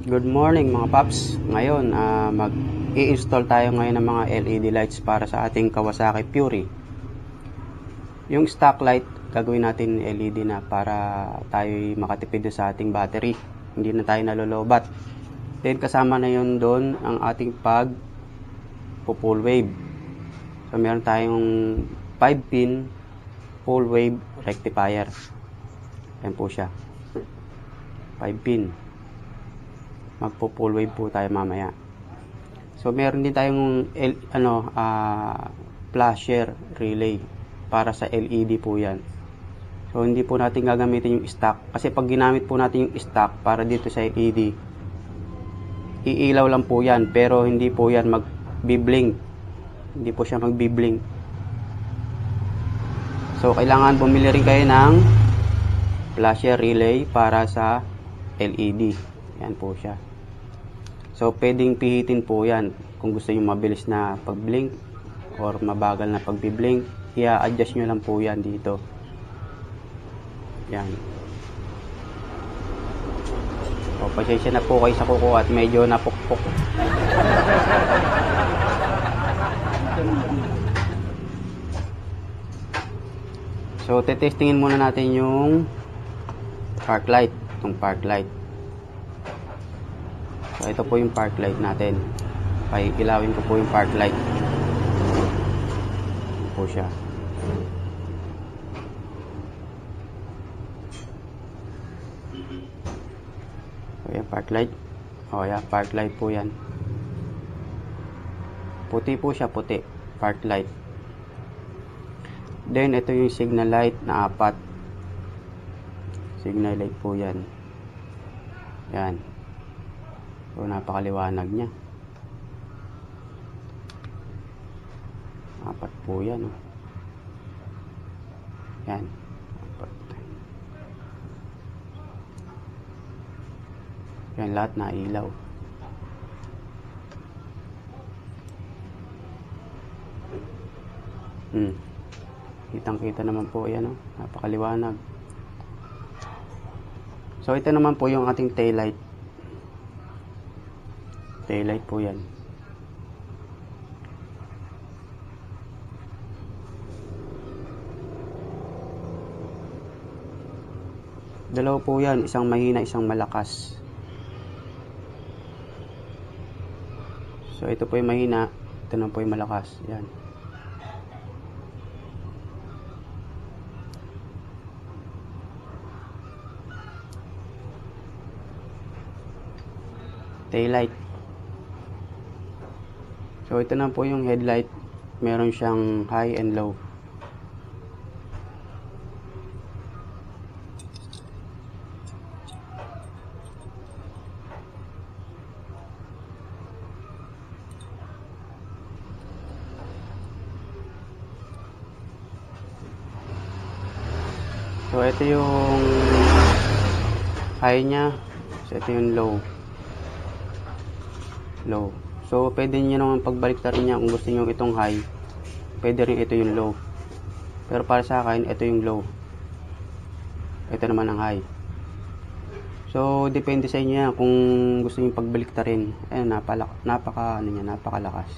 Good morning mga paps. Ngayon mag-i-install tayo ngayon ng mga LED lights para sa ating Kawasaki Fury. Yung stock light gagawin natin LED na para tayo makatipid sa ating battery. Hindi na tayo nalolobat. Then kasama na yun doon ang ating full wave. So meron tayong 5 pin full wave rectifier. Yan po siya. 5 pin. Magpo-full wave po tayo mamaya. So meron din tayong flasher relay para sa LED po yan. So hindi po natin gagamitin yung stock kasi pag ginamit po natin yung stock para dito sa LED, iilaw lang po yan pero hindi po yan magbi-blink. Hindi po siya magbi-blink. So kailangan bumili rin kayo ng flasher relay para sa LED. Yan po siya. So, pwedeng pihitin po yan. Kung gusto nyo mabilis na pag-blink or mabagal na pag-blink, i-adjust nyo lang po yan dito. Yan. O, pasensya na po kayo sa kuko at medyo napukpok. So, tetestingin muna natin yung park light. Itong park light. So, ito po yung park light natin. Ilawin ko po yung park light. Ito po siya. So, yan park light. O, yan, park light po yan. Puti po siya, puti. Park light. Then, ito yung signal light na 4. Signal light po yan. Yan. So, napakaliwanag niya. 4 po yan. Oh. Yan. 4. Yan, lahat na ilaw. Kitang-kita naman po yan. Oh. Napakaliwanag. So, ito naman po yung ating tail light. Taillight po yan. Dalawa po yan. Isang mahina, isang malakas. So, ito po yung mahina. Ito na po yung malakas. Yan. Taillight. So, ito na po yung headlight. Meron siyang high and low. So, ito yung high niya. So, ito yung low. Low. So, pwede nyo naman pagbaliktad niya kung gusto nyo itong high. Pwede rin ito yung low. Pero para sa akin, ito yung low. Ito naman ang high. So, depende sa inyo yan kung gusto nyo pagbaliktarin. Ayun, napakalakas.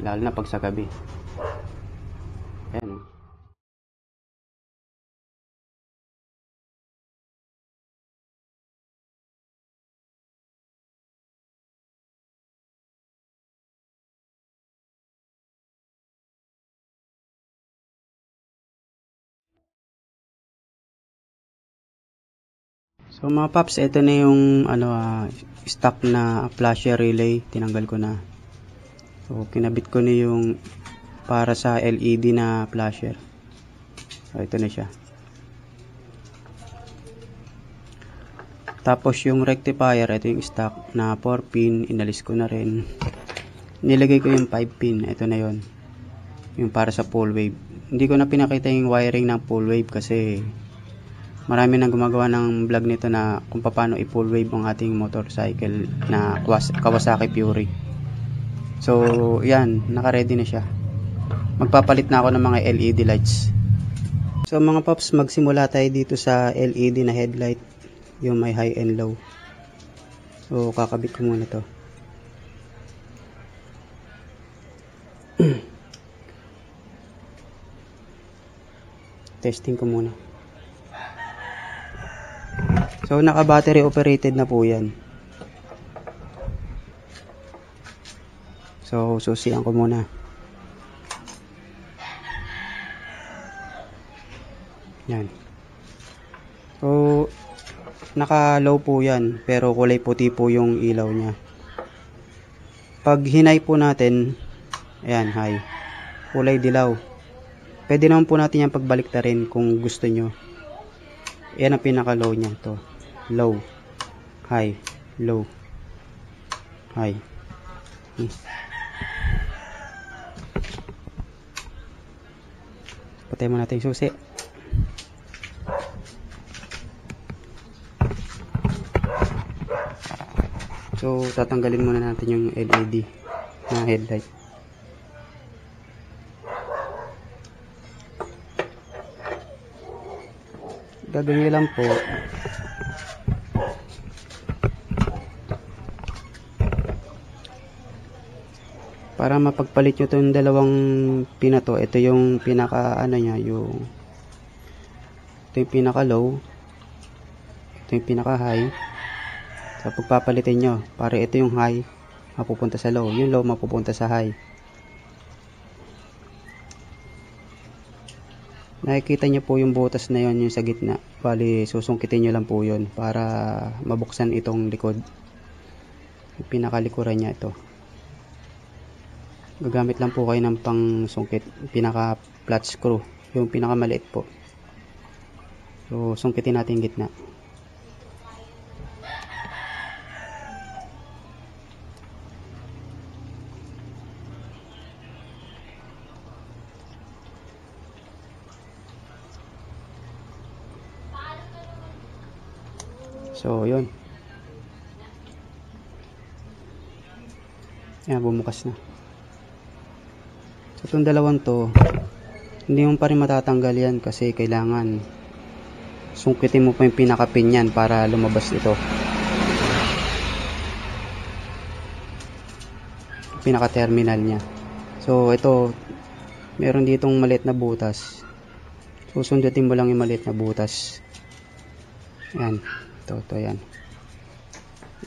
Lalo na pag sa gabi. Ayan. So mga paps, ito na yung stock na flasher relay, tinanggal ko na. So kinabit ko na yung para sa LED na flasher. So ito na siya. Tapos yung rectifier, ito yung stock na 4 pin, inalis ko na rin. Nilagay ko yung 5 pin, ito na yon. Yung para sa full wave. Hindi ko na pinakita yung wiring ng full wave kasi marami nang gumagawa ng vlog nito na kung paano i-full wave ang ating motorcycle na Kawasaki Fury. So, yan, naka-ready na siya. Magpapalit na ako ng mga LED lights. So mga paps, magsimula tayo dito sa LED na headlight, yung may high and low. So, kakabit ko muna to. Testing ko muna. So, naka-battery operated na po yan. So, susian ko muna. Yan. So, naka-low po yan, pero kulay puti po yung ilaw niya. Pag hinay po natin, ayan, high. Kulay dilaw. Pwede naman po natin yan pagbalik na rin kung gusto nyo. Yan ang pinaka-low niya to. Low, high, low, high. Patay mo natin yung susi. So, tatanggalin muna natin yung LED na headlight. Gagawin lang po, para mapagpalit nyo itong dalawang pina to. Ito yung pinaka ano nya, ito yung pinaka low, ito yung pinaka high. So, pagpapalitin nyo, para ito yung high mapupunta sa low, yung low mapupunta sa high. Nakikita nyo po yung butas na yon, yung sa gitna. Bali, susungkitin nyo lang po yun para mabuksan itong likod. Yung pinakalikuran nya ito. Gagamit lang po kayo ng pang sungkit, pinaka flat screw, yung pinaka maliit po. So, sungkitin natin yung gitna. So, yun. Ayan, bumukas na. So, itong dalawang to, hindi mo pa rin matatanggal yan kasi kailangan sungkitin mo pa yung pinaka-pin yan para lumabas ito. Pinaka-terminal nya. So, ito, meron ditong maliit na butas. Susundutin mo lang yung maliit na butas. Ayan. Ito, yan.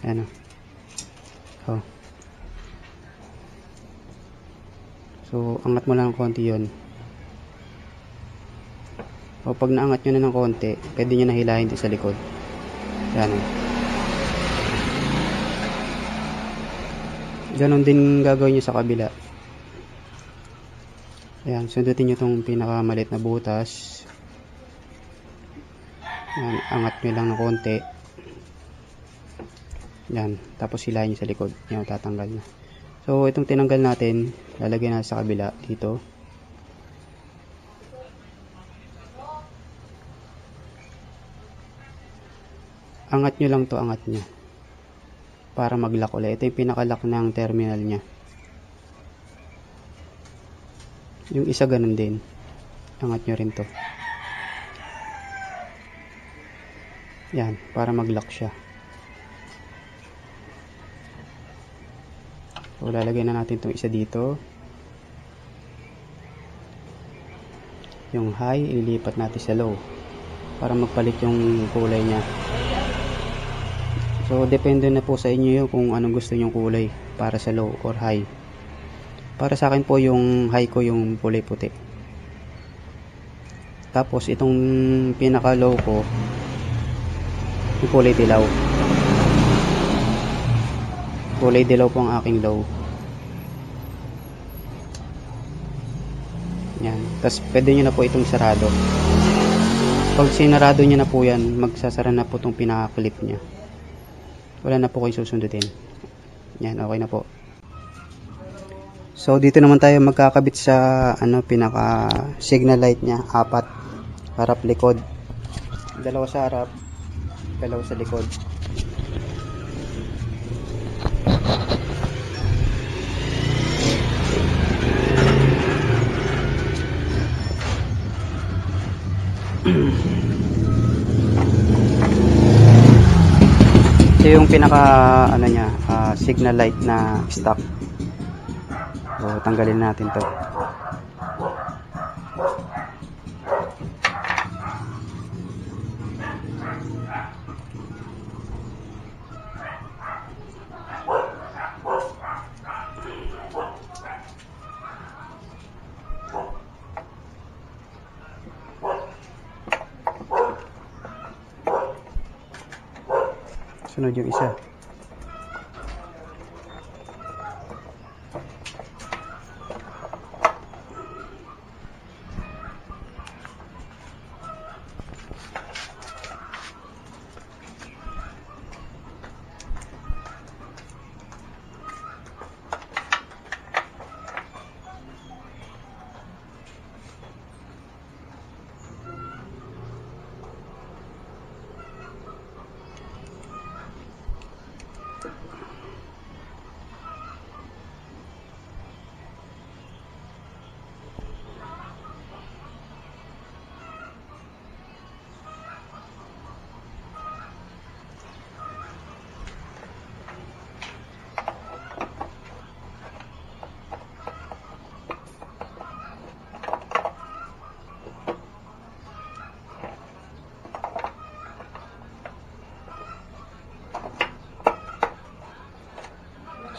Ayan o. Oh. So, angat mo lang ng konti yun. O, pag naangat nyo na ng konti, pwede nyo nahilahin dito sa likod. Ayan o. Ganon din gagawin nyo sa kabila. Ayan, sundutin nyo itong pinakamalit na butas. Ayan, angat nyo lang ng konti. Yan, tapos hilahin nyo sa likod. Yan, tatanggal na. So, itong tinanggal natin, lalagyan natin sa kabila, dito. Angat nyo lang to, angat nyo. Para mag-lock ulit. Ito yung pinaka-lock ng terminal nya. Yung isa ganun din. Angat nyo rin to. Yan, para mag-lock siya. So, lalagay na natin itong isa dito. Yung high, ililipat natin sa low. Para magpalit yung kulay niya. So, depende na po sa inyo kung anong gusto nyong kulay. Para sa low or high. Para sa akin po yung high ko yung kulay puti. Tapos, itong pinaka low ko, yung kulay dilaw. Kulay dilaw po ang aking low. Yan. Tapos pwede nyo na po itong sarado. Pag sinarado nyo na po yan, magsasara na po itong pinaka-clip nya. Wala na po kayo susundutin. Yan, okay na po. So dito naman tayo magkakabit sa pinaka-signal light nya. 4. Harap likod. 2 sa harap. 2 sa likod. Ito yung pinaka ano niya, signal light na stock. So tanggalin natin to. Sunod yung isa.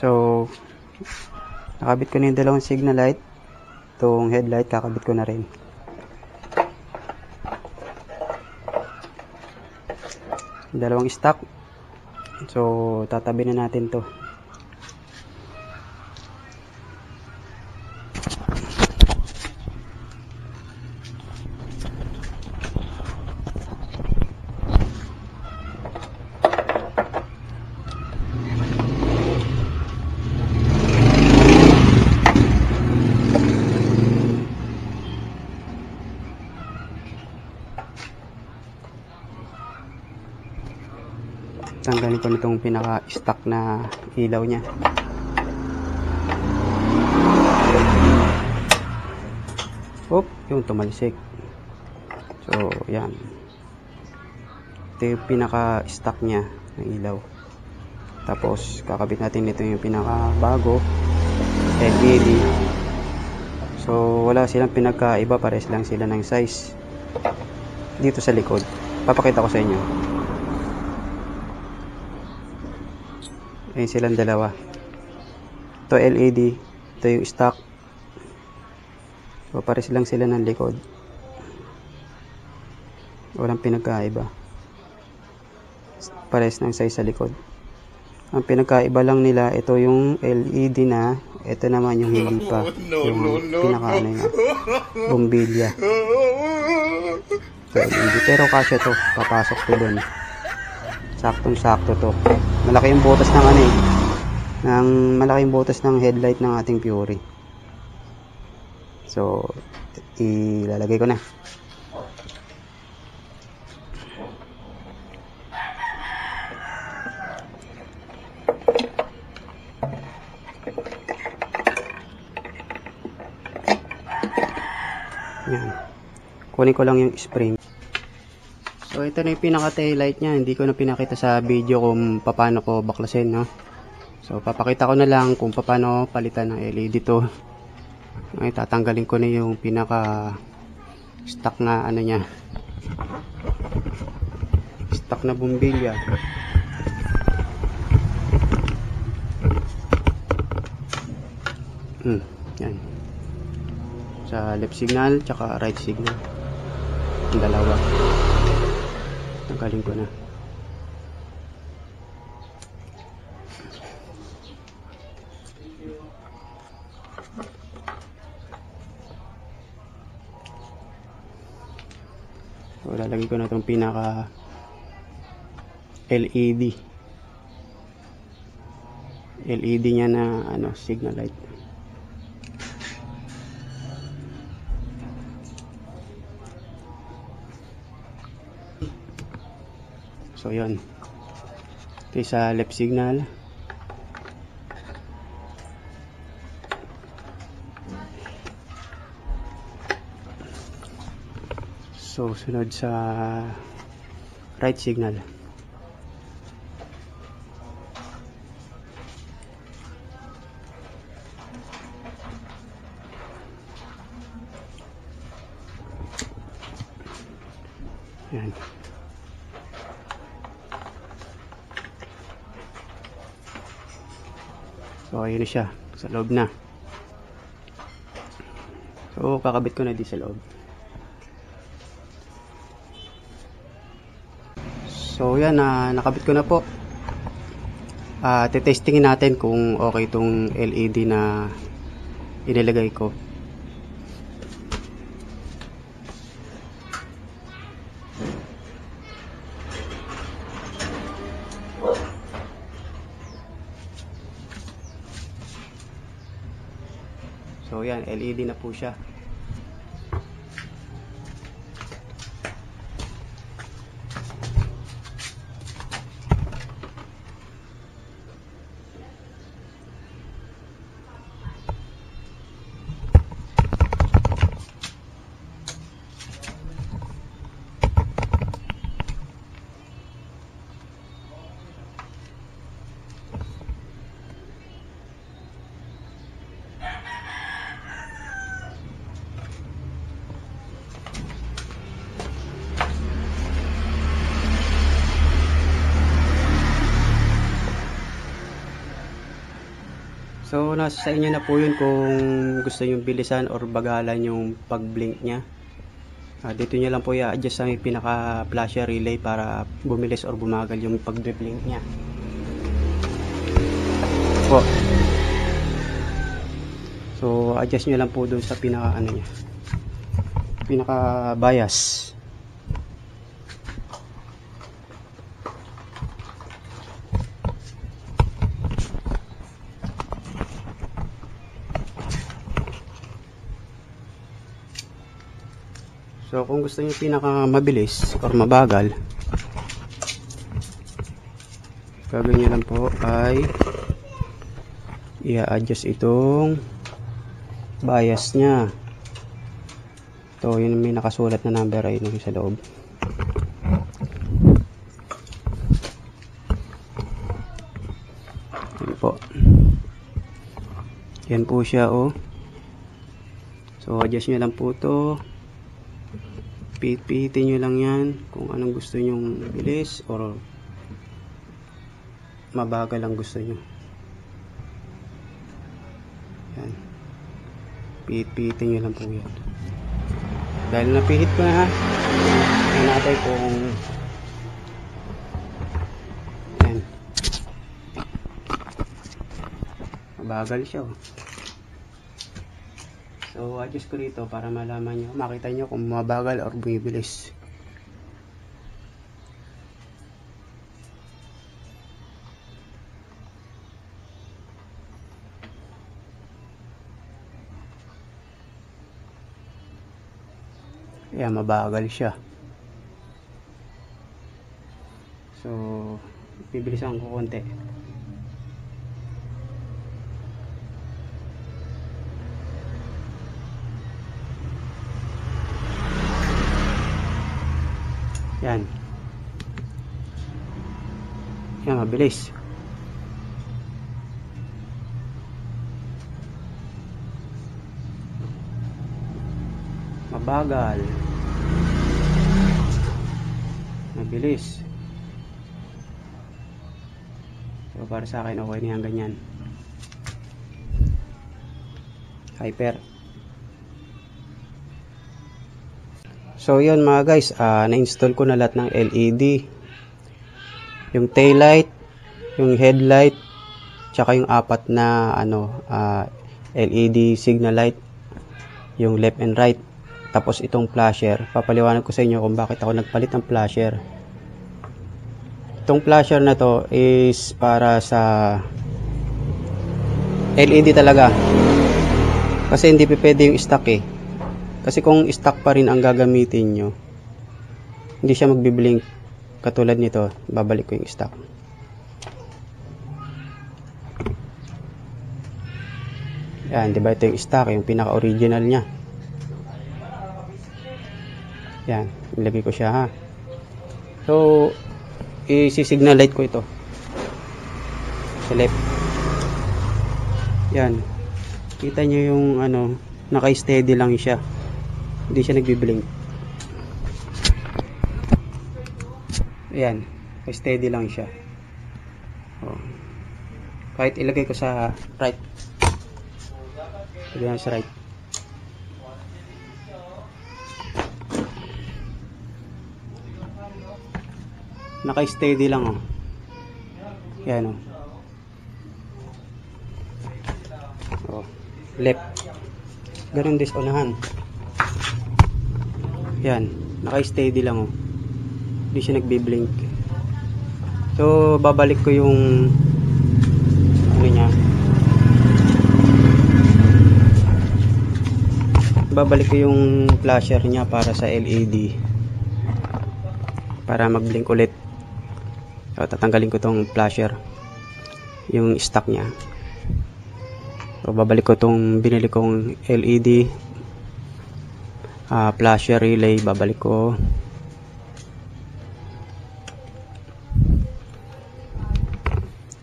So, nakabit ko na yung dalawang signal light. Itong headlight, kakabit ko na rin. Dalawang stock. So, tatabi na natin to. Tanggalin ko nitong pinaka-stock na ilaw niya. Oop, yung tumalisik. So, yan. Ito yung pinaka-stock niya ng ilaw. Tapos, kakabit natin ito yung pinaka-bago LED. So, wala silang pinagkaiba. Pares lang sila ng size. Dito sa likod. Papakita ko sa inyo. Ayan silang dalawa. Ito LED, ito yung stock. So pares lang sila ng likod. Walang pinagkaiba. Pares ng size sa likod. Ang pinagkaiba lang nila, ito yung LED na, ito naman yung hindi pa. Yung pinaka ano na, bombilya. Ito LED, pero kasya to, papasok to dun. Saktong-sakto to. Malaki yung butas ng ano eh. Malaking butas ng headlight ng ating Fury. So, ilalagay ko na. Yan. Kunin ko lang yung spring. So ito na yung pinaka taillight niya. Hindi ko na pinakita sa video kung paano ko baklasin, no? So papakita ko na lang kung paano palitan ng LED to. Ay, tatanggalin ko na yung pinaka stock na ano niya. Stock na bombilya. Yan. Sa left signal tsaka right signal. Ang dalawa. Tanggalin ko na. So, lalagay ko na itong pinaka LED niya na ano, signal light. So yun, ito sa left signal. So sunod sa right signal. Yan. So ayun na siya, sa loob na. So kakabit ko na di sa loob. So yan, nakabit ko na po. Tetestingin natin kung okay itong LED na inilagay ko. So yan, LED na po siya. So nasa sa inyo na po yun kung gusto nyo bilisan or bagalan yung pag-blink nya. Dito nyo lang po i-adjust sa pinaka flasher relay para bumilis or bumagal yung pag-blink nya po. So adjust nyo lang po dun sa pinaka nya, pinaka bias. So kung gusto niyo pinaka mabilis or mabagal, gagawin niyo lang po ay i-adjust itong bias nya. Ito, yun may nakasulat na number ay nung sa loob. Yan po. Yan po siya, oh. So adjust niyo lang po to. Pipitin nyo lang yan kung anong gusto nyong bilis or mabagal ang gusto nyo. Yan. Pipitin nyo lang po yan. Dahil napihit ko na, ha, tingnan natin kung yan, mabagal siya, oh. So adjust ko dito para malaman nyo, makita nyo kung mabagal or bumibilis. Ayan, mabagal siya. So bibilisan ko konti. Yan. Yan, mabilis. Mabagal. Mabilis. So, para sa akin, okay na yan, ganyan. Hyper. So yun mga guys, na-install ko na lahat ng LED. Yung taillight, yung headlight, tsaka yung apat na LED signal light, yung left and right. Tapos itong flasher, papaliwanag ko sa inyo kung bakit ako nagpalit ng flasher. Itong flasher na to is para sa LED talaga. Kasi hindi pwede yung stock eh. Kasi kung stock pa rin ang gagamitin nyo, hindi siya magbiblink. Katulad nito, babalik ko yung stock. Yan, diba ito yung stock, yung pinaka-original nya. Yan, ilagay ko siya, ha. So, i-signal light ko ito. Sa left. Yan. Kita nyo yung naka-steady lang siya. Hindi siya nagbiblink. Ayan, steady lang siya. Oh. Kahit ilagay ko sa right. Ilagay sa right. Naka-steady lang oh. Yan oh. Oh. Left. Ganun din sa unahan. Yan, naka-steady lang oh. Hindi siya nagbi-blink. So, babalik ko yung ano niya. Babalik ko yung flasher niya para sa LED. Para mag-blink ulit. So, tatanggalin ko tong flasher. Yung stock niya. So, babalik ko tong binili kong LED. Flasher relay. Babalik ko.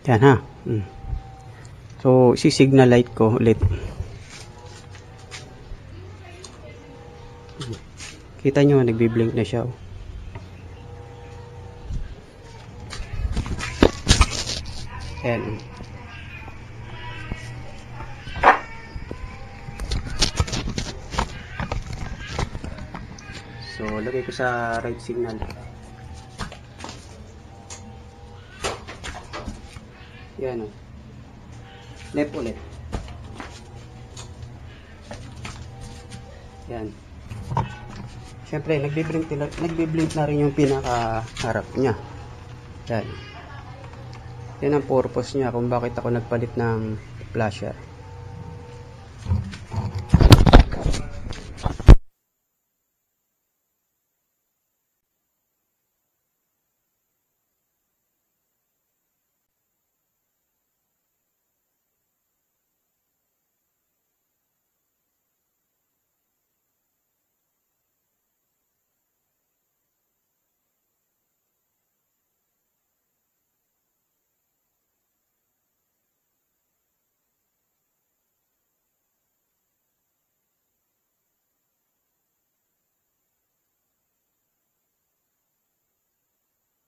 Yan ha. So, si-signal light ko ulit. Kita nyo, nagbi-blink na siya. Ayan. So, lagay ko sa right signal. Yan o. Left ulit. Yan. Siyempre, nagbi-blink na rin yung pinaka-harap niya. Yan. Yan ang purpose niya kung bakit ako nagpalit ng flasher.